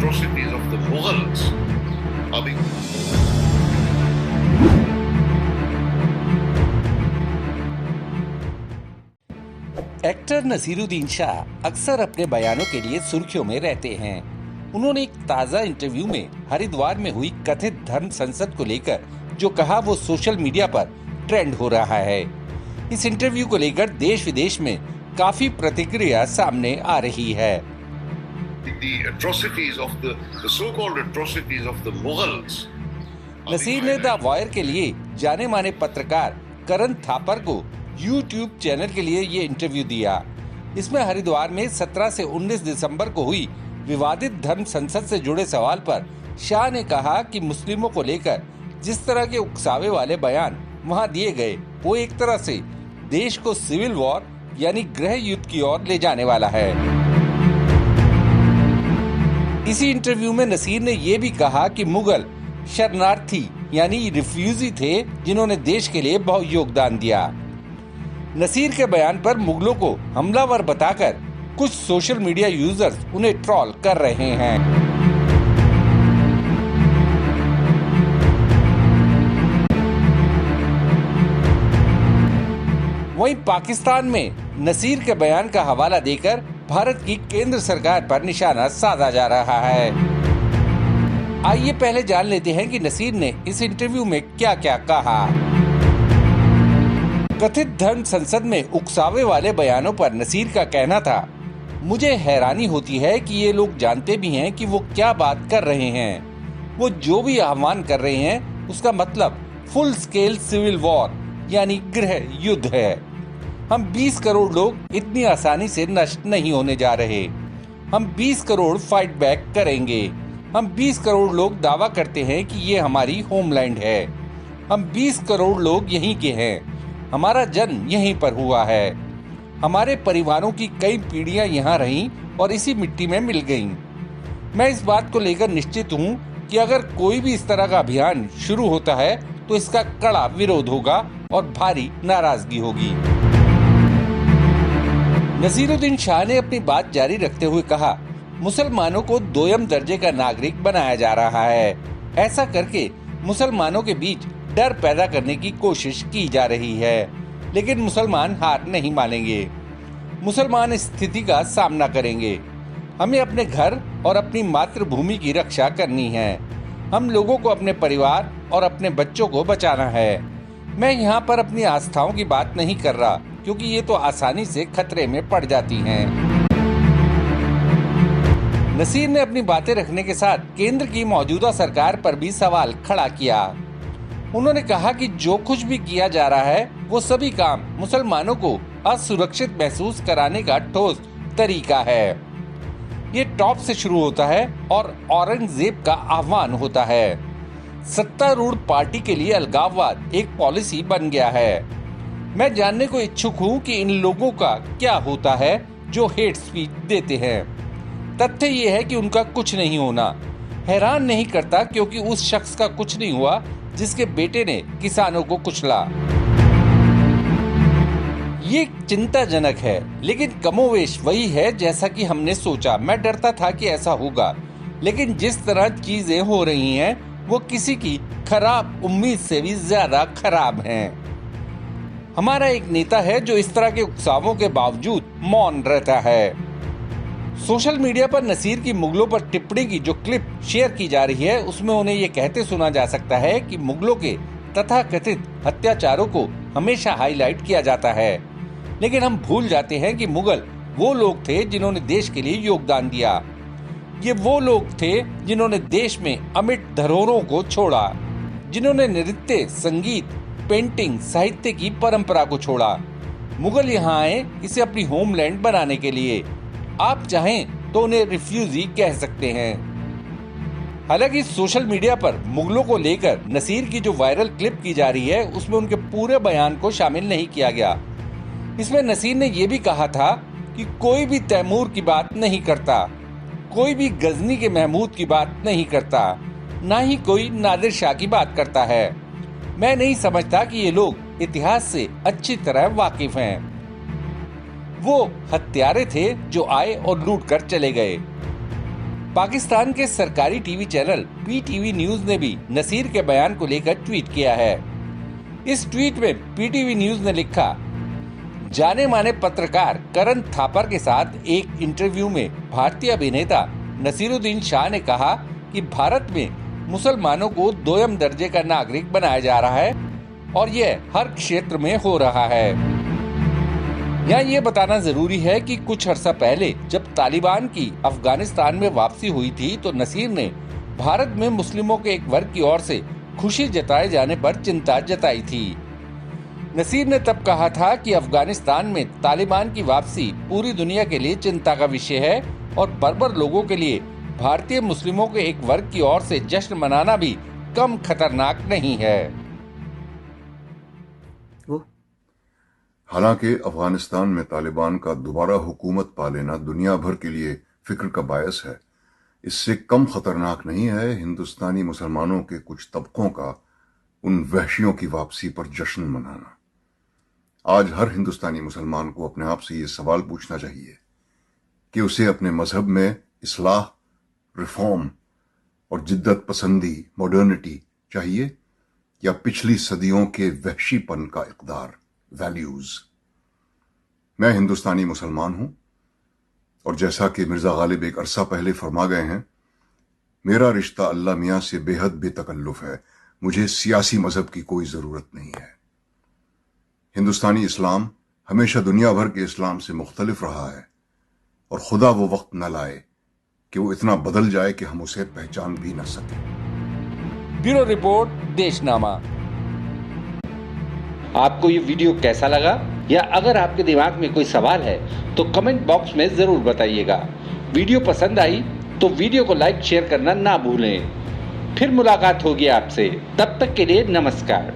atrocities of the Mughals are being actor Naseeruddin Shah अक्सर अपने बयानों के लिए सुर्खियों में रहते हैं। उन्होंने एक ताजा इंटरव्यू में हरिद्वार में हुई कथित धर्म संसद को लेकर जो कहा वो सोशल मीडिया पर ट्रेंड हो रहा है। इस इंटरव्यू को लेकर देश विदेश में काफी प्रतिक्रिया सामने आ रही है। नसीर ने द वॉयर के लिए जाने माने पत्रकार करण थापर को YouTube चैनल के लिए ये इंटरव्यू दिया। इसमें हरिद्वार में 17 से 19 दिसंबर को हुई विवादित धर्म संसद से जुड़े सवाल पर शाह ने कहा कि मुस्लिमों को लेकर जिस तरह के उकसावे वाले बयान वहां दिए गए वो एक तरह से देश को सिविल वॉर यानी गृह युद्ध की ओर ले जाने वाला है। इसी इंटरव्यू में नसीर ने ये भी कहा कि मुगल शरणार्थी यानी रिफ्यूजी थे जिन्होंने देश के लिए बहुत योगदान दिया। नसीर के बयान पर मुगलों को हमलावर बताकर कुछ सोशल मीडिया यूजर्स उन्हें ट्रोल कर रहे हैं। वहीं पाकिस्तान में नसीर के बयान का हवाला देकर भारत की केंद्र सरकार पर निशाना साधा जा रहा है। आइए पहले जान लेते हैं कि नसीर ने इस इंटरव्यू में क्या क्या कहा। कथित धर्म संसद में उकसावे वाले बयानों पर नसीर का कहना था, मुझे हैरानी होती है कि ये लोग जानते भी हैं कि वो क्या बात कर रहे हैं। वो जो भी आह्वान कर रहे हैं उसका मतलब फुल स्केल सिविल वॉर यानी गृह युद्ध है। हम 20 करोड़ लोग इतनी आसानी से नष्ट नहीं होने जा रहे। हम 20 करोड़ फाइट बैक करेंगे। हम 20 करोड़ लोग दावा करते हैं कि ये हमारी होमलैंड है। हम 20 करोड़ लोग यहीं के हैं। हमारा जन्म यहीं पर हुआ है। हमारे परिवारों की कई पीढ़ियां यहाँ रहीं और इसी मिट्टी में मिल गईं। मैं इस बात को लेकर निश्चित हूँ कि अगर कोई भी इस तरह का अभियान शुरू होता है तो इसका कड़ा विरोध होगा और भारी नाराजगी होगी। नसीरुद्दीन शाह ने अपनी बात जारी रखते हुए कहा, मुसलमानों को दोयम दर्जे का नागरिक बनाया जा रहा है। ऐसा करके मुसलमानों के बीच डर पैदा करने की कोशिश की जा रही है, लेकिन मुसलमान हार नहीं मानेंगे। मुसलमान इस स्थिति का सामना करेंगे। हमें अपने घर और अपनी मातृभूमि की रक्षा करनी है। हम लोगों को अपने परिवार और अपने बच्चों को बचाना है। मैं यहाँ पर अपनी आस्थाओं की बात नहीं कर रहा क्योंकि ये तो आसानी से खतरे में पड़ जाती हैं। नसीर ने अपनी बातें रखने के साथ केंद्र की मौजूदा सरकार पर भी सवाल खड़ा किया। उन्होंने कहा कि जो कुछ भी किया जा रहा है वो सभी काम मुसलमानों को असुरक्षित महसूस कराने का ठोस तरीका है। ये टॉप से शुरू होता है और औरंगजेब का आह्वान होता है। सत्तारूढ़ पार्टी के लिए अलगाववाद एक पॉलिसी बन गया है। मैं जानने को इच्छुक हूँ कि इन लोगों का क्या होता है जो हेट स्पीच देते हैं। तथ्य ये है कि उनका कुछ नहीं होना हैरान नहीं करता क्योंकि उस शख्स का कुछ नहीं हुआ जिसके बेटे ने किसानों को कुचला। ये चिंताजनक है, लेकिन कमोवेश वही है जैसा कि हमने सोचा। मैं डरता था कि ऐसा होगा, लेकिन जिस तरह चीजें हो रही हैं, वो किसी की खराब उम्मीद से भी ज्यादा खराब हैं। हमारा एक नेता है जो इस तरह के उकसावों के बावजूद मौन रहता है। सोशल मीडिया पर नसीर की मुगलों पर टिप्पणी की जो क्लिप शेयर की जा रही है उसमें उन्हें ये कहते सुना जा सकता है कि मुगलों के तथाकथित अत्याचारों को हमेशा हाईलाइट किया जाता है, लेकिन हम भूल जाते हैं कि मुगल वो लोग थे जिन्होंने देश के लिए योगदान दिया। ये वो लोग थे जिन्होंने देश में अमिट धरोहरों को छोड़ा, जिन्होंने नृत्य, संगीत, पेंटिंग, साहित्य की परंपरा को छोड़ा। मुगल यहाँ आए इसे अपनी होमलैंड बनाने के लिए। आप चाहें तो उन्हें रिफ्यूजी कह सकते हैं। हालांकि सोशल मीडिया पर मुगलों को लेकर नसीर की जो वायरल क्लिप की जा रही है उसमें उनके पूरे बयान को शामिल नहीं किया गया। इसमें नसीर ने यह भी कहा था कि कोई भी तैमूर की बात नहीं करता, कोई भी गजनी के महमूद की बात नहीं करता, ना ही कोई नादिर शाह की बात करता है। मैं नहीं समझता कि ये लोग इतिहास से अच्छी तरह वाकिफ हैं। वो हत्यारे थे जो आए और लूट कर चले गए। पाकिस्तान के सरकारी टीवी चैनल PTV न्यूज ने भी नसीर के बयान को लेकर ट्वीट किया है। इस ट्वीट में PTV न्यूज ने लिखा, जाने माने पत्रकार करण थापर के साथ एक इंटरव्यू में भारतीय अभिनेता नसीरुद्दीन शाह ने कहा कि भारत में मुसलमानों को दोयम दर्जे का नागरिक बनाया जा रहा है और यह हर क्षेत्र में हो रहा है। यहाँ ये बताना जरूरी है कि कुछ अर्सा पहले जब तालिबान की अफगानिस्तान में वापसी हुई थी तो नसीर ने भारत में मुस्लिमों के एक वर्ग की ओर से खुशी जताए जाने पर चिंता जताई थी। नसीर ने तब कहा था कि अफगानिस्तान में तालिबान की वापसी पूरी दुनिया के लिए चिंता का विषय है और बर्बर लोगों के लिए भारतीय मुस्लिमों के एक वर्ग की ओर से जश्न मनाना भी कम खतरनाक नहीं है। हालांकि अफगानिस्तान में तालिबान का दोबारा हुकूमत पा लेना दुनिया भर के लिए फिक्र का बायस है, इससे कम खतरनाक नहीं है हिंदुस्तानी मुसलमानों के कुछ तबकों का उन वहशियों की वापसी पर जश्न मनाना। आज हर हिंदुस्तानी मुसलमान को अपने आप से ये सवाल पूछना चाहिए कि उसे अपने मजहब में इस्लाह, रिफॉर्म और जिद्दत पसंदी, मॉडर्निटी चाहिए या पिछली सदियों के वहशीपन का इक़दार, वैल्यूज। मैं हिंदुस्तानी मुसलमान हूं और जैसा कि मिर्जा गालिब एक अरसा पहले फरमा गए हैं, मेरा रिश्ता अल्लाह मियां से बेहद बेतकल्लुफ है। मुझे सियासी मजहब की कोई जरूरत नहीं है। हिंदुस्तानी इस्लाम हमेशा दुनिया भर के इस्लाम से मुख्तलिफ रहा है और खुदा वो वक्त न लाए कि वो इतना बदल जाए कि हम उसे पहचान भी न सकें। Bureau report, Deshnama. आपको ये वीडियो कैसा लगा या अगर आपके दिमाग में कोई सवाल है तो कमेंट बॉक्स में जरूर बताइएगा। वीडियो पसंद आई तो वीडियो को लाइक शेयर करना ना भूलें। फिर मुलाकात होगी आपसे, तब तक के लिए नमस्कार।